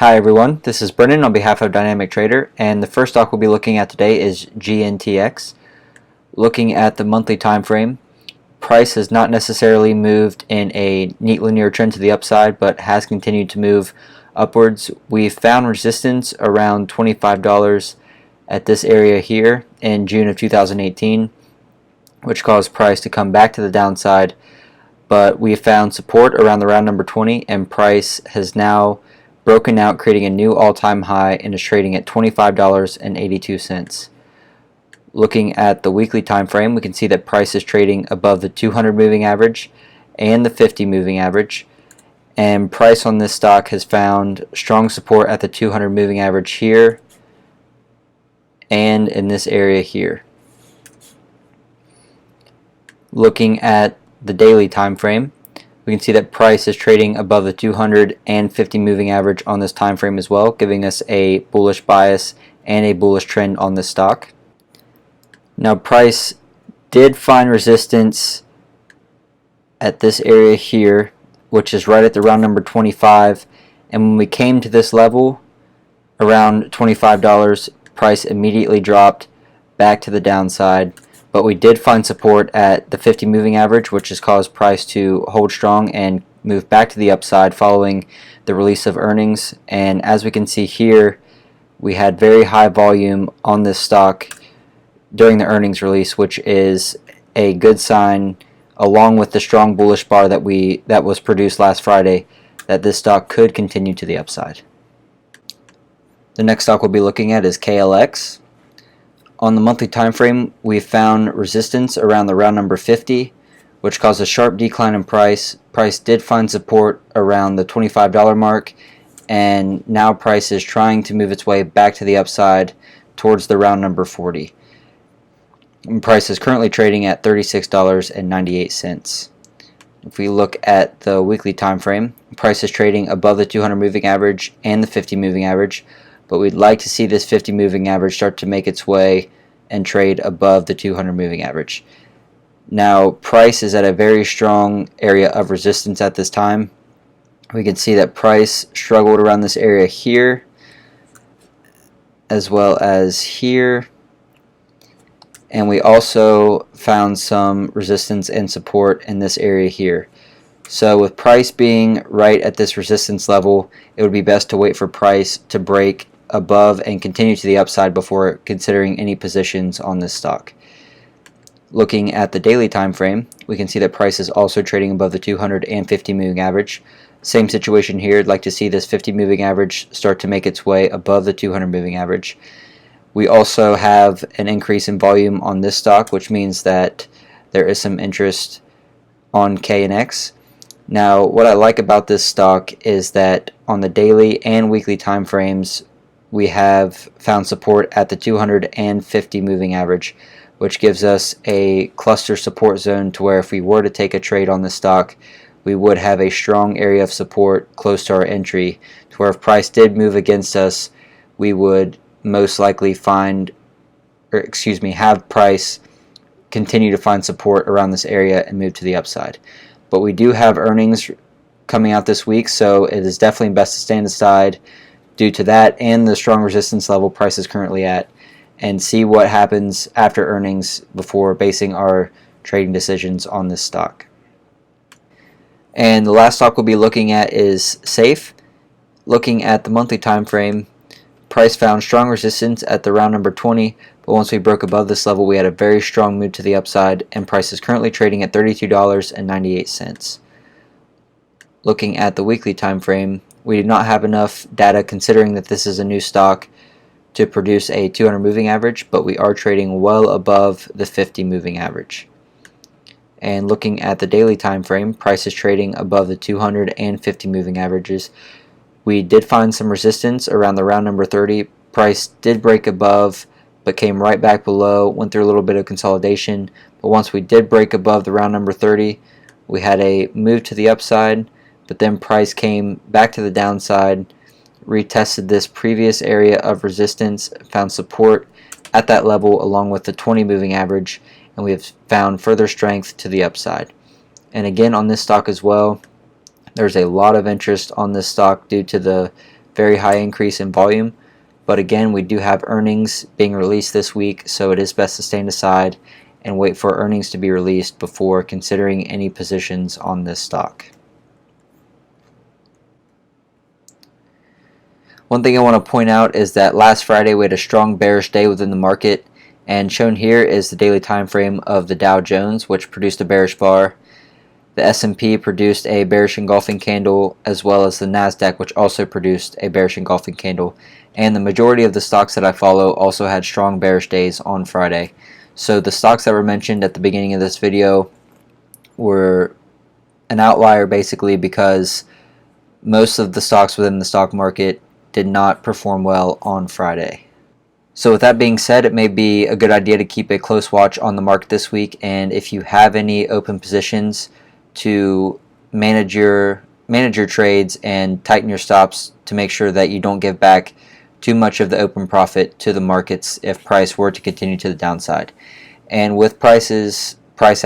Hi everyone, this is Brennan on behalf of Dynamic Trader, and the first stock we'll be looking at today is GNTX. Looking at the monthly time frame, price has not necessarily moved in a neat linear trend to the upside, but has continued to move upwards. We've found resistance around $25 at this area here in June of 2018, which caused price to come back to the downside, but we found support around the round number 20, and price has now broken out, creating a new all-time high, and is trading at $25.82. Looking at the weekly time frame, we can see that price is trading above the 200 moving average and the 50 moving average, and price on this stock has found strong support at the 200 moving average here and in this area here. Looking at the daily time frame, we can see that price is trading above the 250 moving average on this time frame as well, giving us a bullish bias and a bullish trend on this stock. Now price did find resistance at this area here, which is right at the round number 25, and when we came to this level around $25, price immediately dropped back to the downside. But we did find support at the 50 moving average, which has caused price to hold strong and move back to the upside following the release of earnings. And as we can see here, we had very high volume on this stock during the earnings release, which is a good sign, along with the strong bullish bar that was produced last Friday, that this stock could continue to the upside. The next stock we'll be looking at is KLX. On the monthly time frame, we found resistance around the round number 50, which caused a sharp decline in price. Price did find support around the $25 mark, and now price is trying to move its way back to the upside towards the round number 40. And price is currently trading at $36.98. If we look at the weekly time frame, price is trading above the 200 moving average and the 50 moving average, but we'd like to see this 50 moving average start to make its way and trade above the 200 moving average. Now price is at a very strong area of resistance at this time. We can see that price struggled around this area here as well as here, and we also found some resistance and support in this area here. So with price being right at this resistance level, it would be best to wait for price to break above and continue to the upside before considering any positions on this stock. Looking at the daily time frame, we can see that price is also trading above the 250 moving average. Same situation here. I'd like to see this 50 moving average start to make its way above the 200 moving average. We also have an increase in volume on this stock, which means that there is some interest on KNX. Now what I like about this stock is that on the daily and weekly time frames, we have found support at the 250 moving average, which gives us a cluster support zone to where if we were to take a trade on this stock, we would have a strong area of support close to our entry, to where if price did move against us, we would most likely have price continue to find support around this area and move to the upside. But we do have earnings coming out this week, so it is definitely best to stand aside due to that and the strong resistance level price is currently at, and see what happens after earnings before basing our trading decisions on this stock. And the last stock we'll be looking at is SAFE. Looking at the monthly time frame, price found strong resistance at the round number 20, but once we broke above this level, we had a very strong move to the upside, and price is currently trading at $32.98. Looking at the weekly time frame, we did not have enough data, considering that this is a new stock, to produce a 200 moving average, but we are trading well above the 50 moving average. And looking at the daily time frame, price is trading above the 250 moving averages. We did find some resistance around the round number 30. Price did break above, but came right back below, went through a little bit of consolidation. But once we did break above the round number 30, we had a move to the upside, but then price came back to the downside, retested this previous area of resistance, found support at that level along with the 20 moving average, and we have found further strength to the upside. And again, on this stock as well, there's a lot of interest on this stock due to the very high increase in volume. But again, we do have earnings being released this week, so it is best to stand aside and wait for earnings to be released before considering any positions on this stock. One thing I want to point out is that last Friday we had a strong bearish day within the market, and shown here is the daily time frame of the Dow Jones, which produced a bearish bar. The S&P produced a bearish engulfing candle, as well as the Nasdaq, which also produced a bearish engulfing candle. And the majority of the stocks that I follow also had strong bearish days on Friday. So the stocks that were mentioned at the beginning of this video were an outlier basically because most of the stocks within the stock market did not perform well on Friday. So with that being said, it may be a good idea to keep a close watch on the market this week, and if you have any open positions, to manage your trades and tighten your stops to make sure that you don't give back too much of the open profit to the markets if price were to continue to the downside. And with the market's price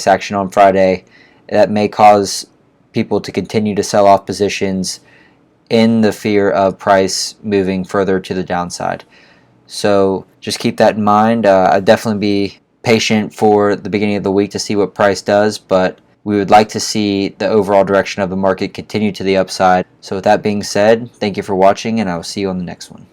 action on Friday, that may cause people to continue to sell off positions in the fear of price moving further to the downside. So just keep that in mind. I'd definitely be patient for the beginning of the week to see what price does, but we would like to see the overall direction of the market continue to the upside. So with that being said, thank you for watching, and I will see you on the next one.